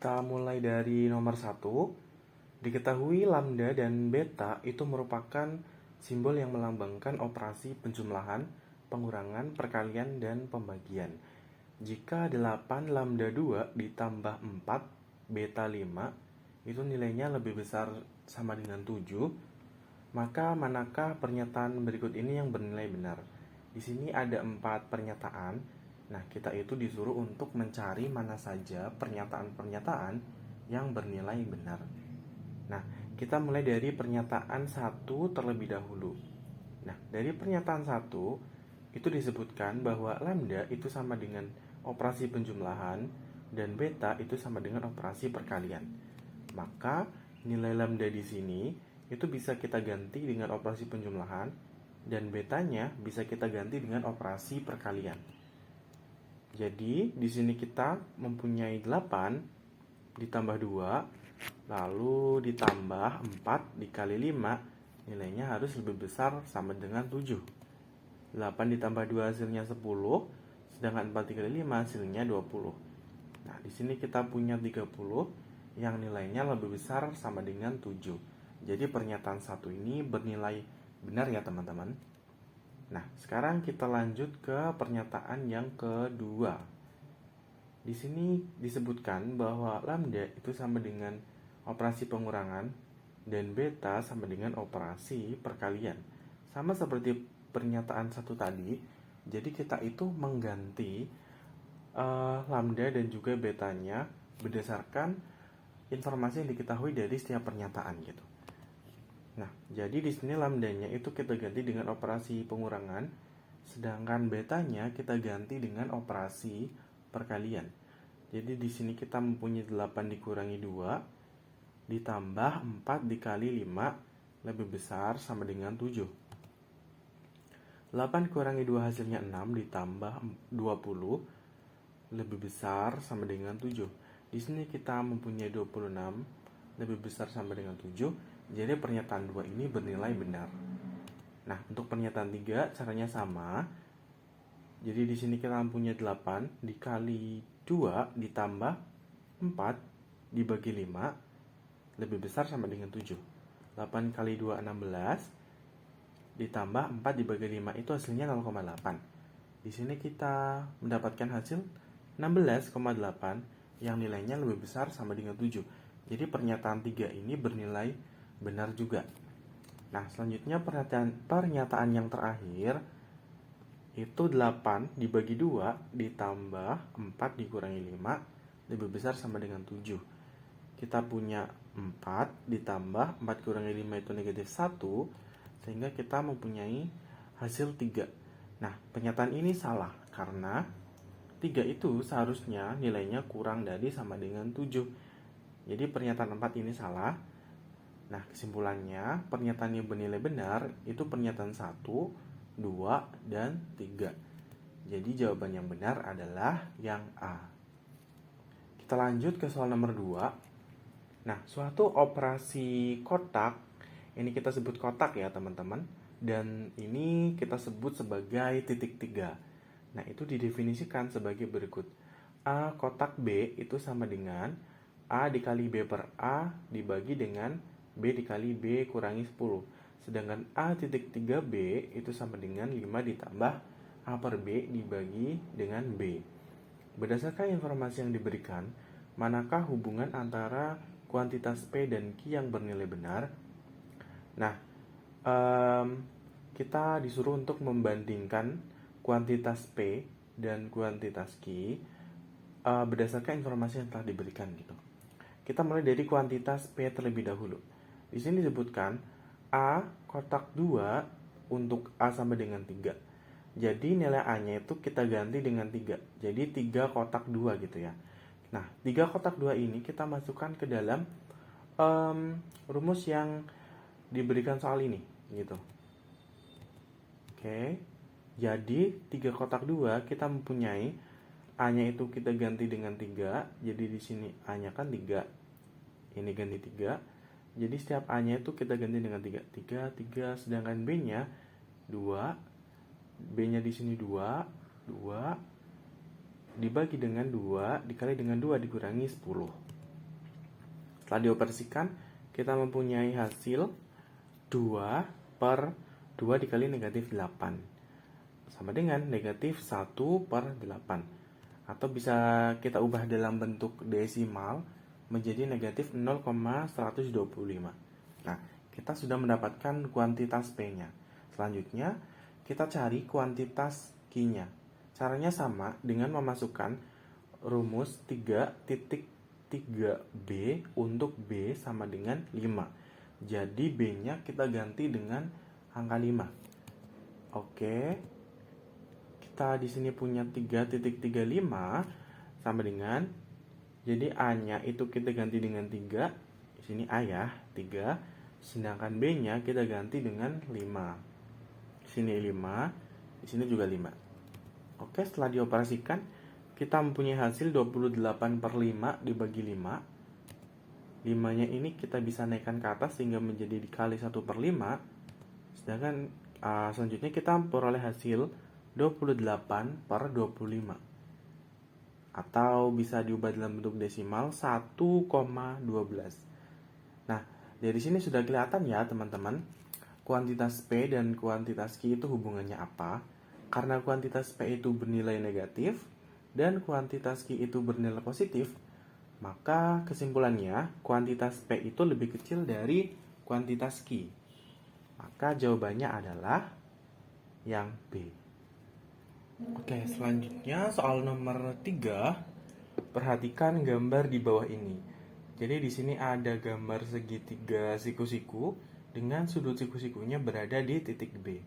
Kita mulai dari nomor 1. Diketahui lambda dan beta itu merupakan simbol yang melambangkan operasi penjumlahan, pengurangan, perkalian, dan pembagian. Jika 8 lambda 2 ditambah 4 beta 5 itu nilainya lebih besar sama dengan 7, maka manakah pernyataan berikut ini yang bernilai benar? Di sini ada 4 pernyataan. Nah, kita itu disuruh untuk mencari mana saja pernyataan-pernyataan yang bernilai benar. Nah, kita mulai dari pernyataan 1 terlebih dahulu. Nah, dari pernyataan 1 itu disebutkan bahwa lambda itu sama dengan operasi penjumlahan dan beta itu sama dengan operasi perkalian. Maka nilai lambda di sini itu bisa kita ganti dengan operasi penjumlahan dan betanya bisa kita ganti dengan operasi perkalian. Jadi, di sini kita mempunyai 8 ditambah 2 lalu ditambah 4 dikali 5, nilainya harus lebih besar sama dengan 7. 8 ditambah 2 hasilnya 10, sedangkan 4 dikali 5 hasilnya 20. Nah, di sini kita punya 30 yang nilainya lebih besar sama dengan 7. Jadi pernyataan 1 ini bernilai benar ya teman-teman. Nah, sekarang kita lanjut ke pernyataan yang kedua. Di sini disebutkan bahwa lambda itu sama dengan operasi pengurangan dan beta sama dengan operasi perkalian. Sama seperti pernyataan 1 tadi, jadi kita itu mengganti lambda dan juga betanya berdasarkan informasi yang diketahui dari setiap pernyataan gitu. Nah, jadi di sini lambdanya itu kita ganti dengan operasi pengurangan, sedangkan betanya kita ganti dengan operasi perkalian. Jadi di sini kita mempunyai 8 dikurangi 2 ditambah 4 dikali 5 lebih besar sama dengan 7. 8 kurangi 2 hasilnya 6 ditambah 20 lebih besar sama dengan 7. Di sini kita mempunyai 26 lebih besar sama dengan 7. Jadi pernyataan 2 ini bernilai benar. Nah, untuk pernyataan 3 caranya sama. Jadi di sini kita mempunyai 8 dikali 2 ditambah 4 dibagi 5 lebih besar sama dengan 7. 8 kali 2 16 ditambah 4 dibagi 5 itu hasilnya 0,8. Di sini kita mendapatkan hasil 16,8 yang nilainya lebih besar sama dengan 7. Jadi pernyataan 3 ini bernilai benar juga. Nah, selanjutnya pernyataan yang terakhir itu 8 dibagi 2 ditambah 4 dikurangi 5 lebih besar sama dengan 7. Kita punya 4 ditambah 4 kurangi 5 itu negatif 1, sehingga kita mempunyai hasil 3. Nah, pernyataan ini salah karena 3 itu seharusnya nilainya kurang dari sama dengan 7. Jadi pernyataan 4 ini salah. Nah, kesimpulannya pernyataan yang bernilai benar itu pernyataan 1, 2, dan 3. Jadi jawaban yang benar adalah yang A. Kita lanjut ke soal nomor 2. Nah, suatu operasi kotak, ini kita sebut kotak ya teman-teman, dan ini kita sebut sebagai titik 3. Nah, itu didefinisikan sebagai berikut. A kotak B itu sama dengan A dikali B per A dibagi dengan B dikali B kurangi 10. Sedangkan A titik 3B itu sama dengan 5 ditambah A per B dibagi dengan B. Berdasarkan informasi yang diberikan, manakah hubungan antara kuantitas P dan Q yang bernilai benar? Nah, kita disuruh untuk membandingkan kuantitas P dan kuantitas Q berdasarkan informasi yang telah diberikan gitu. Kita mulai dari kuantitas P terlebih dahulu. Di sini disebutkan A kotak 2 untuk A sama dengan 3. Jadi nilai A-nya itu kita ganti dengan 3. Jadi 3 kotak 2 gitu ya. Nah, 3 kotak 2 ini kita masukkan ke dalam rumus yang diberikan soal ini gitu. Oke. Jadi 3 kotak 2 kita mempunyai A-nya itu kita ganti dengan 3. Jadi di sini A-nya kan 3. Ini ganti 3. Jadi setiap A-nya itu kita ganti dengan 3. 3, sedangkan B-nya 2. B-nya di sini 2 dibagi dengan 2 dikali dengan 2 dikurangi 10. Setelah dioperasikan, kita mempunyai hasil 2 per 2 dikali negatif 8 sama dengan negatif 1 per 8. Atau bisa kita ubah dalam bentuk desimal menjadi negatif 0,125. Nah, kita sudah mendapatkan kuantitas P-nya. Selanjutnya, kita cari kuantitas Q-nya. Caranya sama dengan memasukkan rumus 3.3b untuk B sama dengan 5. Jadi B-nya kita ganti dengan angka 5. Oke. Kita di sini punya 3.35 sama dengan, jadi A-nya itu kita ganti dengan 3. Di sini A ya, 3. Sedangkan B-nya kita ganti dengan 5. Di sini 5, di sini juga 5. Oke, setelah dioperasikan, kita mempunyai hasil 28 per 5 dibagi 5. 5-nya ini kita bisa naikkan ke atas sehingga menjadi dikali 1 per 5. Sedangkan selanjutnya kita memperoleh hasil 28 per 25. Atau bisa diubah dalam bentuk desimal 1,12. Nah, dari sini sudah kelihatan ya teman-teman, kuantitas P dan kuantitas Q itu hubungannya apa. Karena kuantitas P itu bernilai negatif dan kuantitas Q itu bernilai positif, maka kesimpulannya kuantitas P itu lebih kecil dari kuantitas Q. Maka jawabannya adalah yang B. Oke, selanjutnya soal nomor 3. Perhatikan gambar di bawah ini. Jadi di sini ada gambar segitiga siku-siku dengan sudut siku-sikunya berada di titik B.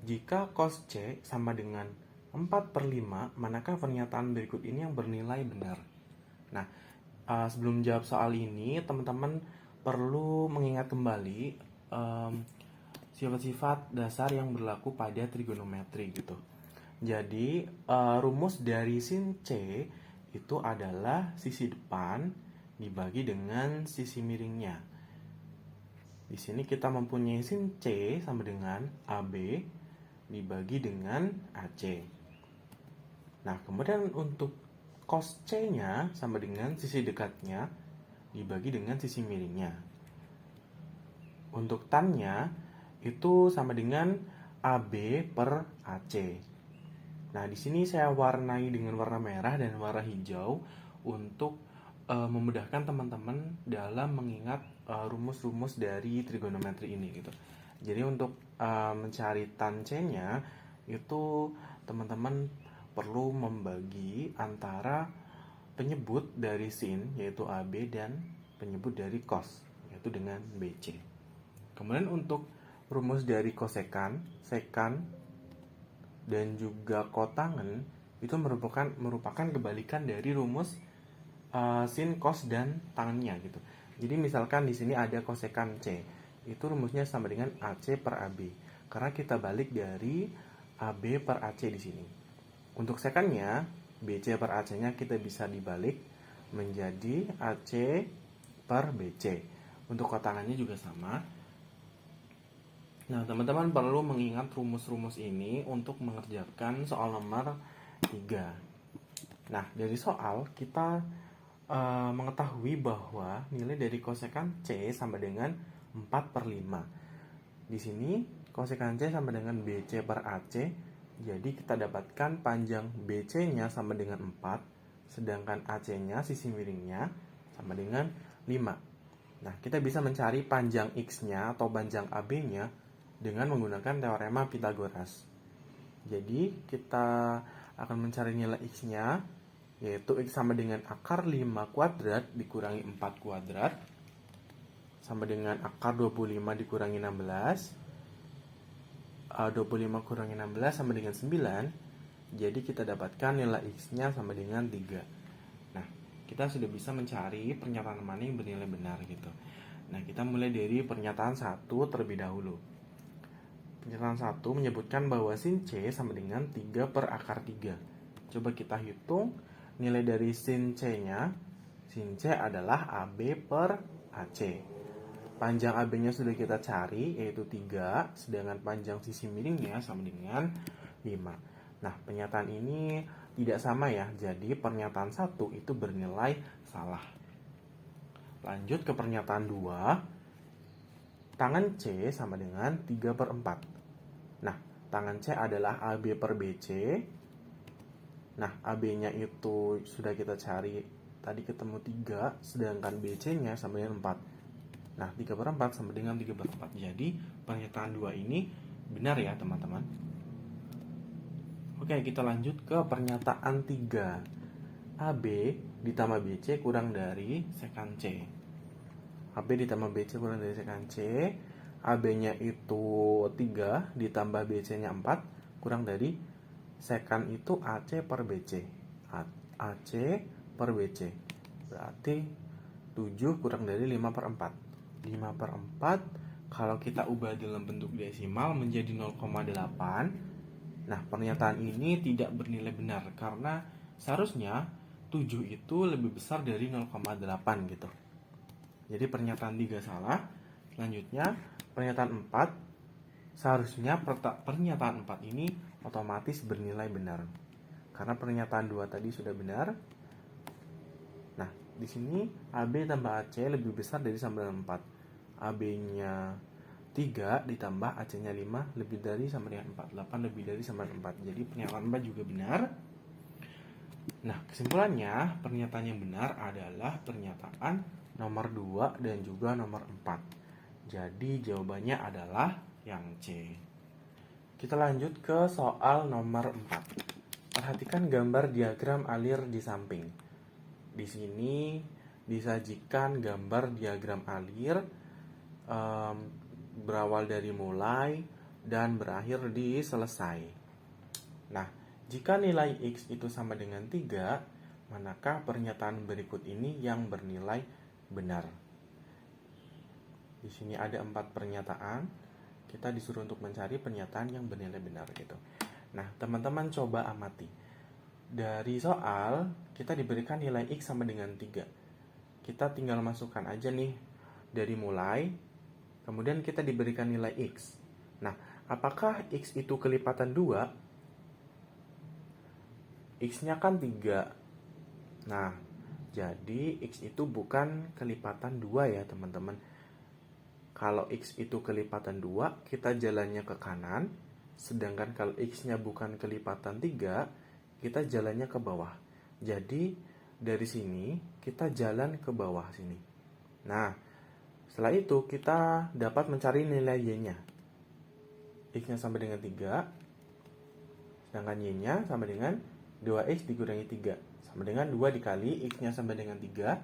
Jika cos C sama dengan 4 per 5, manakah pernyataan berikut ini yang bernilai benar? Nah, sebelum jawab soal ini, teman-teman perlu mengingat kembali sifat-sifat dasar yang berlaku pada trigonometri gitu. Jadi, rumus dari sin C itu adalah sisi depan dibagi dengan sisi miringnya. Di sini kita mempunyai sin C sama dengan AB dibagi dengan AC. Nah, kemudian untuk cos C-nya sama dengan sisi dekatnya dibagi dengan sisi miringnya. Untuk tan-nya itu sama dengan AB per AC. Nah, di sini saya warnai dengan warna merah dan warna hijau untuk memudahkan teman-teman dalam mengingat rumus-rumus dari trigonometri ini gitu. Jadi untuk mencari tan C-nya itu teman-teman perlu membagi antara penyebut dari sin yaitu AB dan penyebut dari cos yaitu dengan BC. Kemudian untuk rumus dari kosekan, sekan, dan juga kotangen itu merupakan kebalikan dari rumus sin, cos, dan tangennya gitu. Jadi misalkan di sini ada kosekan C, itu rumusnya sama dengan AC per AB. Karena kita balik dari AB per AC di sini. Untuk sekannya, BC per AC-nya kita bisa dibalik menjadi AC per BC. Untuk kotangannya juga sama. Nah, teman-teman perlu mengingat rumus-rumus ini untuk mengerjakan soal nomor 3. Nah, dari soal kita mengetahui bahwa nilai dari kosekan C sama dengan 4 per 5. Di sini kosekan C sama dengan BC per AC. Jadi kita dapatkan panjang BC-nya sama dengan 4, sedangkan AC-nya sisi miringnya sama dengan 5. Nah, kita bisa mencari panjang X-nya atau panjang AB-nya dengan menggunakan teorema Pythagoras. Jadi kita akan mencari nilai X-nya, yaitu X sama dengan akar 5 kuadrat dikurangi 4 kuadrat sama dengan akar 25 dikurangi 16. 25 kurangi 16 sama dengan 9. Jadi kita dapatkan nilai X-nya sama dengan 3. Nah, kita sudah bisa mencari pernyataan mana yang bernilai benar gitu. Nah, kita mulai dari pernyataan 1 terlebih dahulu. Pernyataan 1 menyebutkan bahwa sin C sama dengan 3 per akar 3. Coba kita hitung nilai dari sin C-nya. Sin C adalah AB per AC. Panjang AB-nya sudah kita cari, yaitu 3, sedangkan panjang sisi miringnya sama dengan 5. Nah, pernyataan ini tidak sama ya, jadi pernyataan 1 itu bernilai salah. Lanjut ke pernyataan 2. Tangan C sama dengan 3/4. Nah, tangan C adalah AB per BC. Nah, AB-nya itu sudah kita cari. Tadi ketemu 3, sedangkan BC-nya sama dengan 4. Nah, 3/4 sama dengan 3/4. Jadi, pernyataan 2 ini benar ya, teman-teman. Oke, kita lanjut ke pernyataan 3. AB ditambah BC kurang dari sekan C. AB ditambah BC kurang dari sekan C. AB-nya itu 3 ditambah BC-nya 4 kurang dari sekan itu AC per BC. AC per BC. Berarti 7 kurang dari 5/4. 5/4 kalau kita ubah dalam bentuk desimal menjadi 0,8. Nah, pernyataan ini tidak bernilai benar karena seharusnya 7 itu lebih besar dari 0,8 gitu. Jadi pernyataan 3 salah. Selanjutnya, pernyataan 4. Seharusnya pernyataan 4 ini otomatis bernilai benar. Karena pernyataan 2 tadi sudah benar. Nah, di sini AB tambah AC lebih besar dari sama dengan 4. AB-nya 3 ditambah AC-nya 5 lebih dari sama dengan 4. 8 lebih dari sama dengan 4. Jadi pernyataan 4 juga benar. Nah, kesimpulannya pernyataan yang benar adalah pernyataan nomor 2 dan juga nomor 4. Jadi jawabannya adalah yang C. Kita lanjut ke soal nomor 4. Perhatikan gambar diagram alir di samping. Di sini disajikan gambar diagram alir berawal dari mulai dan berakhir di selesai. Nah, jika nilai X itu sama dengan 3, manakah pernyataan berikut ini yang bernilai benar? Di sini ada 4 pernyataan. Kita disuruh untuk mencari pernyataan yang bernilai benar gitu. Nah, teman-teman coba amati. Dari soal, kita diberikan nilai X sama dengan 3. Kita tinggal masukkan aja nih dari mulai, kemudian kita diberikan nilai X. Nah, apakah X itu kelipatan 2? X-nya kan 3. Nah, jadi X itu bukan kelipatan 2 ya teman-teman. Kalau X itu kelipatan 2, kita jalannya ke kanan. Sedangkan kalau X-nya bukan kelipatan 3, kita jalannya ke bawah. Jadi, dari sini kita jalan ke bawah sini. Nah, setelah itu kita dapat mencari nilai Y-nya. X-nya sama dengan 3. Sedangkan Y-nya sama dengan 2X dikurangi 3 sama dengan 2 dikali X-nya sama dengan 3.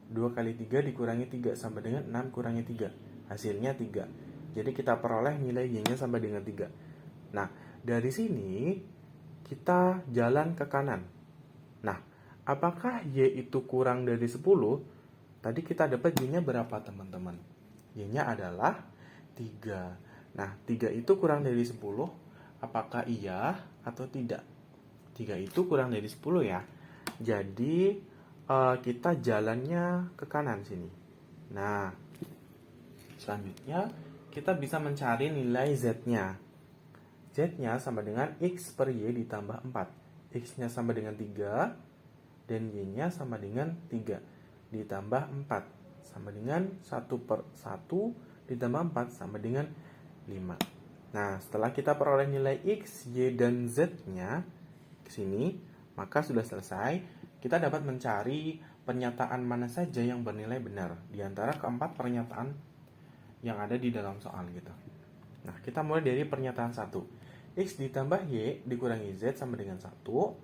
2 kali 3 dikurangi 3 sama dengan 6 kurangi 3. Hasilnya 3. Jadi kita peroleh nilai Y-nya sama dengan 3. Nah, dari sini kita jalan ke kanan. Nah, apakah Y itu kurang dari 10? Tadi kita dapat Y-nya berapa teman-teman? Y-nya adalah 3. Nah, 3 itu kurang dari 10. Apakah iya atau tidak? 3 itu kurang dari 10 ya. Jadi kita jalannya ke kanan sini. Nah, selanjutnya kita bisa mencari nilai Z-nya. Z-nya sama dengan X per Y ditambah 4. X-nya sama dengan 3 dan Y-nya sama dengan 3 ditambah 4 sama dengan 1 per 1 ditambah 4 sama dengan 5. Nah, setelah kita peroleh nilai X, Y, dan Z-nya ke sini, maka sudah selesai. Kita dapat mencari pernyataan mana saja yang bernilai benar di antara keempat pernyataan yang ada di dalam soal gitu. Nah, kita mulai dari pernyataan 1. X ditambah Y dikurangi Z sama dengan 1.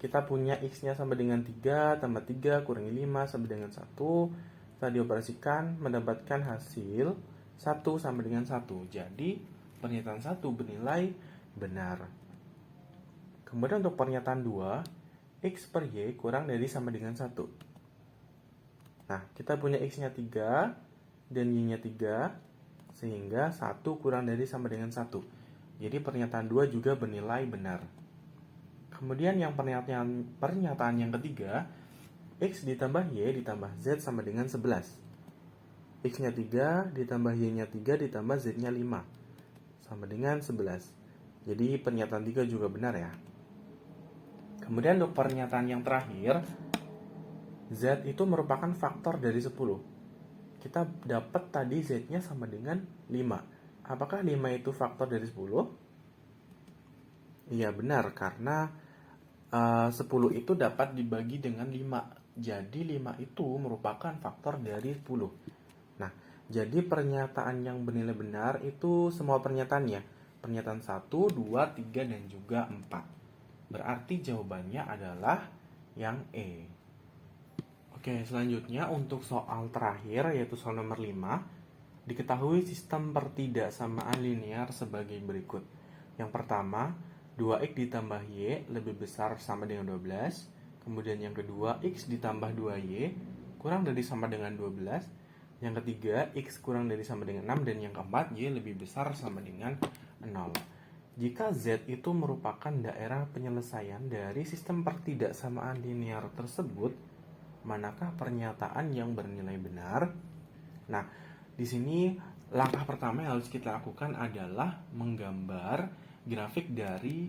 Kita punya X-nya sama dengan 3 tambah 3 kurangi 5 sama dengan 1. Setelah dioperasikan mendapatkan hasil 1 sama dengan 1. Jadi, pernyataan 1 bernilai benar. Kemudian untuk pernyataan 2, X per Y kurang dari sama dengan 1. Nah, kita punya X-nya 3 dan Y-nya 3, sehingga 1 kurang dari sama dengan 1. Jadi pernyataan 2 juga bernilai benar. Kemudian yang pernyataan yang ketiga, X ditambah Y ditambah Z sama dengan 11. X-nya 3 ditambah Y-nya 3 ditambah Z-nya 5 sama dengan 11. Jadi pernyataan 3 juga benar ya. Kemudian untuk pernyataan yang terakhir, Z itu merupakan faktor dari 10. Kita dapat tadi Z-nya sama dengan 5. Apakah 5 itu faktor dari 10? Iya benar, karena 10 itu dapat dibagi dengan 5. Jadi 5 itu merupakan faktor dari 10. Nah, jadi pernyataan yang bernilai benar itu semua pernyataannya. Pernyataan 1, 2, 3, dan juga 4. Berarti jawabannya adalah yang E. Oke, selanjutnya untuk soal terakhir yaitu soal nomor 5. Diketahui sistem pertidaksamaan linear sebagai berikut. Yang pertama, 2x ditambah y lebih besar sama dengan 12. Kemudian yang kedua, x ditambah 2y kurang dari sama dengan 12. Yang ketiga, x kurang dari sama dengan 6. Dan yang keempat, y lebih besar sama dengan 0. Jika Z itu merupakan daerah penyelesaian dari sistem pertidaksamaan linear tersebut, manakah pernyataan yang bernilai benar? Nah, di sini langkah pertama yang harus kita lakukan adalah menggambar grafik dari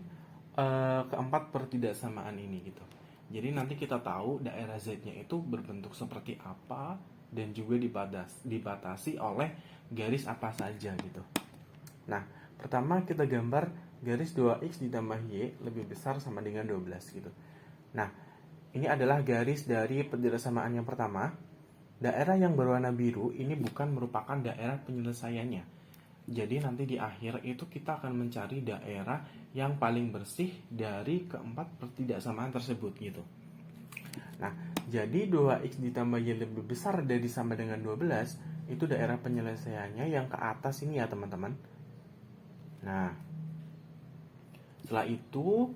keempat pertidaksamaan ini gitu. Jadi nanti kita tahu daerah Z-nya itu berbentuk seperti apa dan juga dibatasi oleh garis apa saja gitu. Nah, pertama kita gambar garis 2x ditambah y lebih besar sama dengan 12 gitu. Nah, ini adalah garis dari pertidaksamaan yang pertama. Daerah yang berwarna biru ini bukan merupakan daerah penyelesaiannya. Jadi nanti di akhir itu kita akan mencari daerah yang paling bersih dari keempat pertidaksamaan tersebut gitu. Nah, jadi 2x ditambah y lebih besar dari sama dengan 12 itu daerah penyelesaiannya yang ke atas ini ya teman-teman. Nah, setelah itu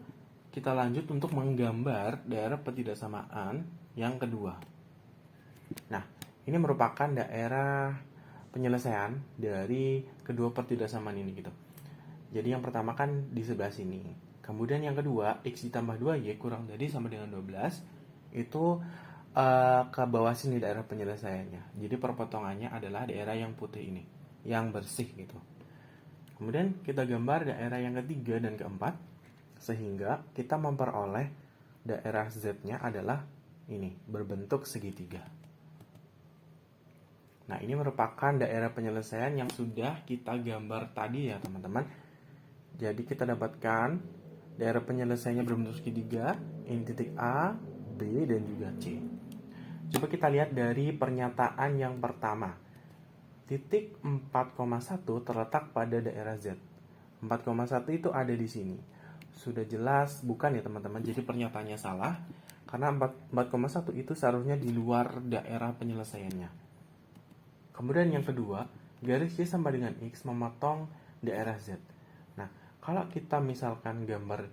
kita lanjut untuk menggambar daerah pertidaksamaan yang kedua. Nah, ini merupakan daerah penyelesaian dari kedua pertidaksamaan ini gitu. Jadi yang pertama kan di sebelah sini. Kemudian yang kedua, x ditambah 2y kurang dari sama dengan 12 itu ke bawah sini daerah penyelesaiannya. Jadi perpotongannya adalah daerah yang putih ini, yang bersih gitu. Kemudian kita gambar daerah yang ketiga dan keempat, sehingga kita memperoleh daerah Z-nya adalah ini, berbentuk segitiga. Nah, ini merupakan daerah penyelesaian yang sudah kita gambar tadi ya teman-teman. Jadi kita dapatkan daerah penyelesaiannya berbentuk segitiga, ini titik A, B, dan juga C. Coba kita lihat dari pernyataan yang pertama. Titik 4,1 terletak pada daerah Z. 4,1 itu ada di sini. Sudah jelas bukan ya teman-teman, jadi pernyataannya salah. Karena 4,1 itu seharusnya di luar daerah penyelesaiannya. Kemudian yang kedua, garis Y sama dengan X memotong daerah Z. Nah, kalau kita misalkan gambar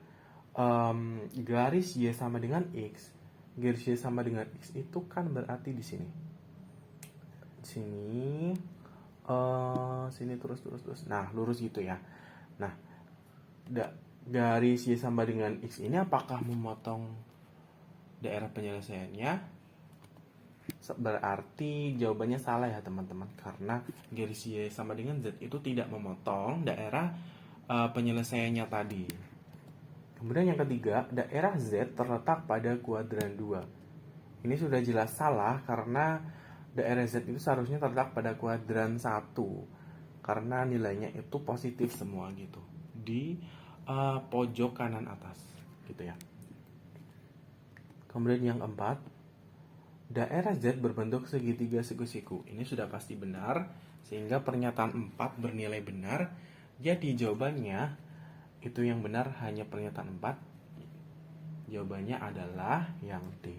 garis Y sama dengan X, garis Y sama dengan X itu kan berarti di sini. Di sini, sini terus. Nah, lurus gitu ya. Nah, garis Y sama dengan X ini apakah memotong daerah penyelesaiannya? Berarti jawabannya salah ya teman-teman, karena garis Y sama dengan Z itu tidak memotong daerah penyelesaiannya tadi. Kemudian yang ketiga, daerah Z terletak pada kuadran 2. Ini sudah jelas salah karena daerah Z itu seharusnya terletak pada kuadran 1, karena nilainya itu positif semua gitu, di pojok kanan atas gitu ya. Kemudian yang keempat, daerah Z berbentuk segitiga siku-siku. Ini sudah pasti benar, sehingga pernyataan 4 bernilai benar. Jadi jawabannya itu yang benar hanya pernyataan 4. Jawabannya adalah yang D.